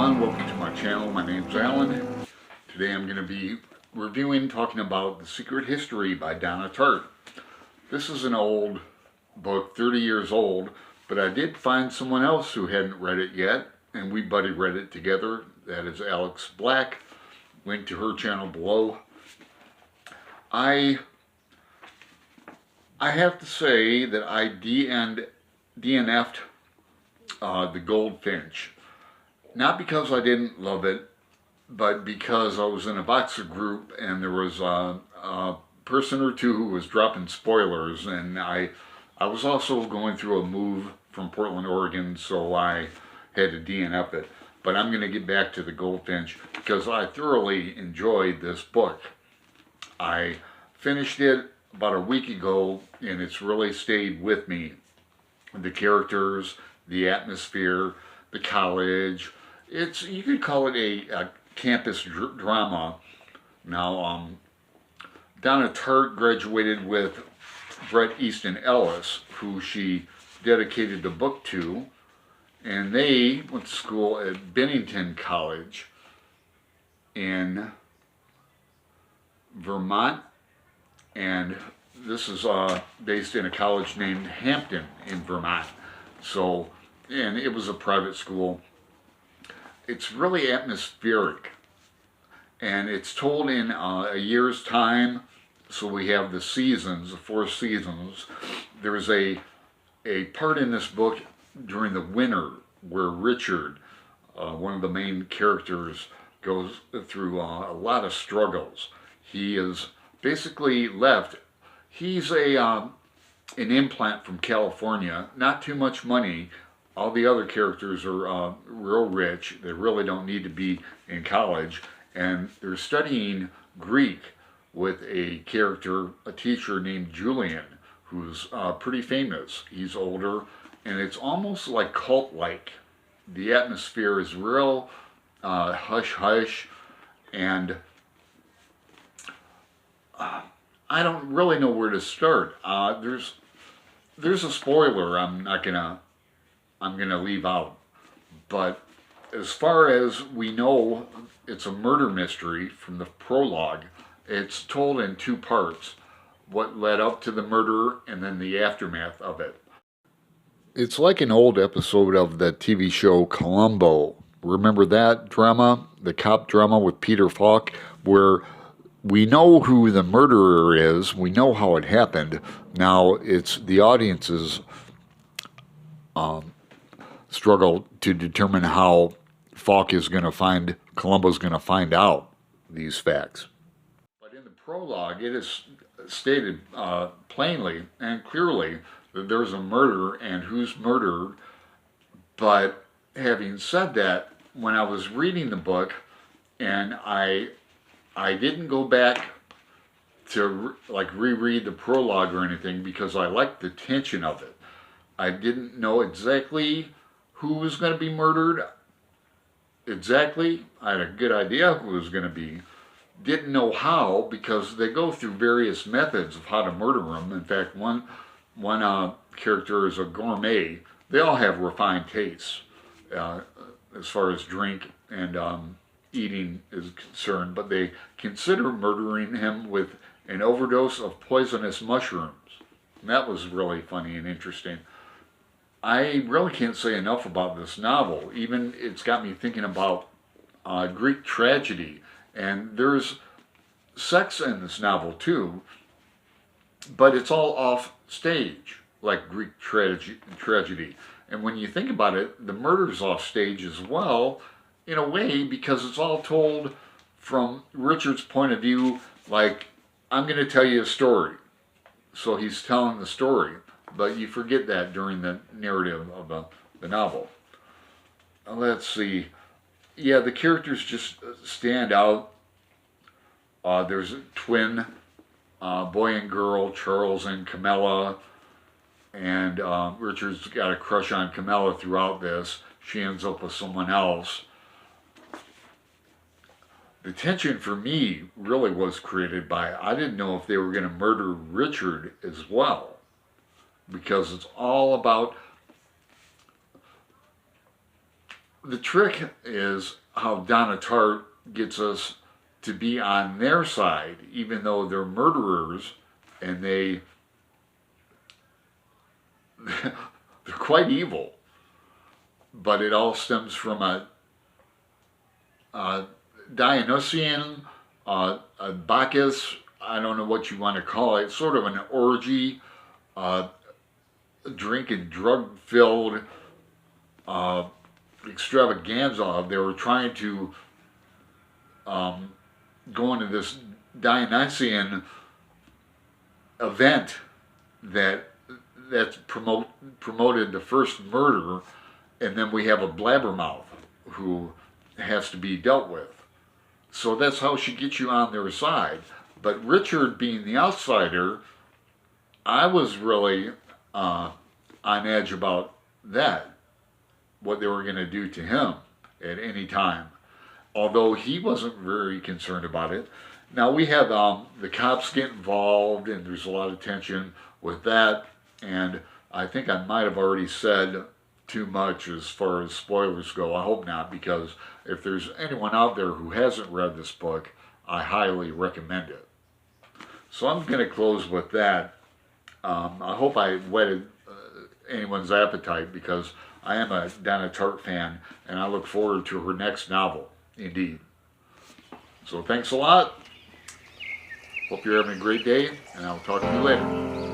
everyone, welcome to my channel. My name's Alan. Today I'm going to be talking about The Secret History by Donna Tartt. This is an old book, 30 years old, but I did find someone else who hadn't read it yet, and we buddy read it together. That is Alex Black. Link to her channel below. I have to say that I DNF'd The Goldfinch. Not because I didn't love it, but because I was in a boxer group and there was a person or two who was dropping spoilers, and I was also going through a move from Portland, Oregon, so I had to DNF it. But I'm going to get back to The Goldfinch because I thoroughly enjoyed this book. I finished it about a week ago and it's really stayed with me. The characters, the atmosphere, the college. You could call it a campus drama. Now, Donna Tartt graduated with Bret Easton Ellis, who she dedicated the book to, and they went to school at Bennington College in Vermont, and this is based in a college named Hampton in Vermont. So, and it was a private school. It's really atmospheric, and it's told in a year's time. So we have the seasons, the 4 seasons. There's a part in this book during the winter where Richard, one of the main characters, goes through a lot of struggles. He is basically left. He's an implant from California, not too much money. All the other characters are real rich. They really don't need to be in college. And they're studying Greek with a teacher named Julian, who's pretty famous. He's older, and it's almost like cult-like. The atmosphere is real hush-hush, and I don't really know where to start. There's a spoiler I'm gonna leave out, but as far as we know, it's a murder mystery from the prologue. It's told in 2 parts, what led up to the murder and then the aftermath of it. It's like an old episode of the TV show Columbo. Remember that drama, the cop drama with Peter Falk, where we know who the murderer is, we know how it happened. Now it's the audience's struggle to determine how Columbo's going to find out these facts. But in the prologue, it is stated plainly and clearly that there's a murder and who's murdered. But having said that, when I was reading the book, and I didn't go back to reread the prologue or anything because I liked the tension of it. I didn't know exactly who was going to be murdered. Exactly. I had a good idea who was going to be. Didn't know how, because they go through various methods of how to murder them. In fact, one character is a gourmet. They all have refined tastes as far as drink and eating is concerned, but they consider murdering him with an overdose of poisonous mushrooms. And that was really funny and interesting. I really can't say enough about this novel. Even it's got me thinking about Greek tragedy. And there's sex in this novel too, but it's all off stage, like Greek tragedy. And when you think about it, the murder's off stage as well, in a way, because it's all told from Richard's point of view, like, I'm going to tell you a story. So he's telling the story. But you forget that during the narrative of the novel. Let's see. Yeah, the characters just stand out. There's a twin, boy and girl, Charles and Camilla. And Richard's got a crush on Camilla throughout this. She ends up with someone else. The tension for me really was created by, I didn't know if they were going to murder Richard as well. Because it's all about the trick is how Donna Tartt gets us to be on their side, even though they're murderers and they're quite evil. But it all stems from a Dionysian, a Bacchus, I don't know what you want to call it, sort of an orgy, drink and drug filled extravaganza. They were trying to go into this Dionysian event that's promoted the first murder, and then we have a blabbermouth who has to be dealt with. So that's how she gets you on their side. But Richard, being the outsider, I was really on edge about that, what they were going to do to him at any time. Although he wasn't very concerned about it. Now we have the cops get involved, and there's a lot of tension with that. And I think I might have already said too much as far as spoilers go. I hope not, because if there's anyone out there who hasn't read this book, I highly recommend it. So I'm going to close with that. I hope I whetted anyone's appetite, because I am a Donna Tartt fan, and I look forward to her next novel, indeed. So thanks a lot. Hope you're having a great day, and I'll talk to you later.